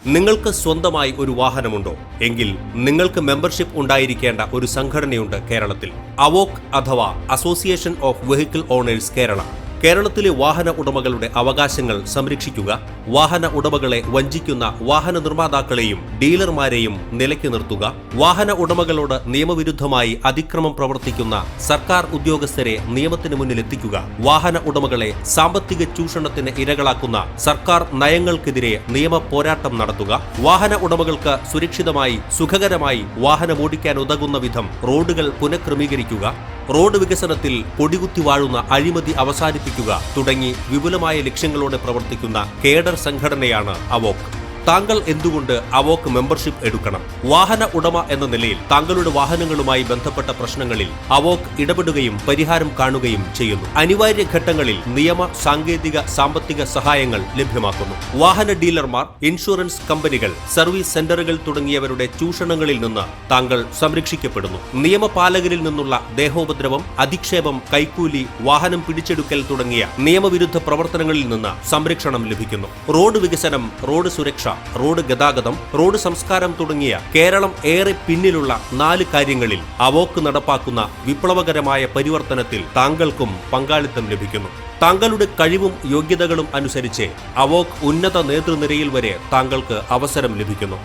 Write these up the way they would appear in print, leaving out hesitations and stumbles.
നിങ്ങൾക്ക് സ്വന്തമായി ഒരു വാഹനമുണ്ടോ? എങ്കിൽ നിങ്ങൾക്ക് മെമ്പർഷിപ്പ് ഉണ്ടായിരിക്കേണ്ട ഒരു സംഘടനയുണ്ട് കേരളത്തിൽ. അവോക്ക് അഥവാ association of vehicle owners Kerala. കേരളത്തിലെ വാഹന ഉടമകളുടെ അവകാശങ്ങൾ സംരക്ഷിക്കുക, വാഹന ഉടമകളെ വഞ്ചിക്കുന്ന വാഹന നിർമ്മാതാക്കളെയും ഡീലർമാരെയും നിലയ്ക്ക് നിർത്തുക, വാഹന ഉടമകളോട് നിയമവിരുദ്ധമായി അതിക്രമം പ്രവർത്തിക്കുന്ന സർക്കാർ ഉദ്യോഗസ്ഥരെ നിയമത്തിന് മുന്നിലെത്തിക്കുക, വാഹന ഉടമകളെ സാമ്പത്തിക ചൂഷണത്തിന് ഇരകളാക്കുന്ന സർക്കാർ നയങ്ങൾക്കെതിരെ നിയമ പോരാട്ടം നടത്തുക, വാഹന ഉടമകൾക്ക് സുരക്ഷിതമായി സുഖകരമായി വാഹനമോടിക്കാൻ ഉതകുന്ന വിധം റോഡുകൾ പുനഃക്രമീകരിക്കുക, റോഡ് വികസനത്തിൽ പൊടികുത്തി വാഴുന്ന അഴിമതി അവസാനിപ്പിക്കുക തുടങ്ങി വിപുലമായ ലക്ഷ്യങ്ങളോടെ പ്രവർത്തിക്കുന്ന കേഡർ സംഘടനയാണ് അവോക്ക്. താങ്കൾ എന്തുകൊണ്ട് അവോക്ക് മെമ്പർഷിപ്പ് എടുക്കണം? വാഹന ഉടമ എന്ന നിലയിൽ താങ്കളുടെ വാഹനങ്ങളുമായി ബന്ധപ്പെട്ട പ്രശ്നങ്ങളിൽ അവോക്ക് ഇടപെടുകയും പരിഹാരം കാണുകയും ചെയ്യുന്നു. അനിവാര്യ ഘട്ടങ്ങളിൽ നിയമ, സാങ്കേതിക, സാമ്പത്തിക സഹായങ്ങൾ ലഭ്യമാക്കുന്നു. വാഹന ഡീലർമാർ, ഇൻഷുറൻസ് കമ്പനികൾ, സർവീസ് സെന്ററുകൾ തുടങ്ങിയവരുടെ ചൂഷണങ്ങളിൽ നിന്ന് താങ്കൾ സംരക്ഷിക്കപ്പെടുന്നു. നിയമപാലകരിൽ നിന്നുള്ള ദേഹോപദ്രവം, അധിക്ഷേപം, കൈക്കൂലി, വാഹനം പിടിച്ചെടുക്കൽ തുടങ്ങിയ നിയമവിരുദ്ധ പ്രവർത്തനങ്ങളിൽ നിന്ന് സംരക്ഷണം ലഭിക്കുന്നു. റോഡ് വികസനം, റോഡ് സുരക്ഷ, റോഡ് ഗതാഗതം, റോഡ് സംസ്കാരം തുടങ്ങിയ കേരളം ഏറെ പിന്നിലുള്ള 4 കാര്യങ്ങളിൽ അവോക്ക് നടപ്പാക്കുന്ന വിപ്ലവകരമായ പരിവർത്തനത്തിൽ താങ്കൾക്കും പങ്കാളിത്തം ലഭിക്കുന്നു. താങ്കളുടെ കഴിവും യോഗ്യതകളും അനുസരിച്ച് അവോക്ക് ഉന്നത നേതൃനിരയിൽ വരെ താങ്കൾക്ക് അവസരം ലഭിക്കുന്നു.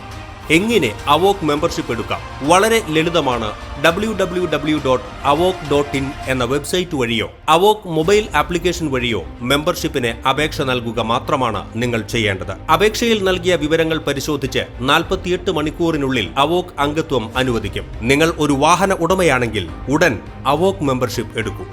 എങ്ങനെ അവോക്ക് മെമ്പർഷിപ്പ് എടുക്കാം? വളരെ ലളിതമാണ്. www.avok.in എന്ന വെബ്സൈറ്റ് വഴിയോ അവോക്ക് മൊബൈൽ ആപ്ലിക്കേഷൻ വഴിയോ മെമ്പർഷിപ്പിന് അപേക്ഷ നൽകുക മാത്രമാണ് നിങ്ങൾ ചെയ്യേണ്ടത്. അപേക്ഷയിൽ നൽകിയ വിവരങ്ങൾ പരിശോധിച്ച് 48 മണിക്കൂറിനുള്ളിൽ അവോക്ക് അംഗത്വം അനുവദിക്കും. നിങ്ങൾ ഒരു വാഹന ഉടമയാണെങ്കിൽ ഉടൻ അവോക്ക് മെമ്പർഷിപ്പ് എടുക്കൂ.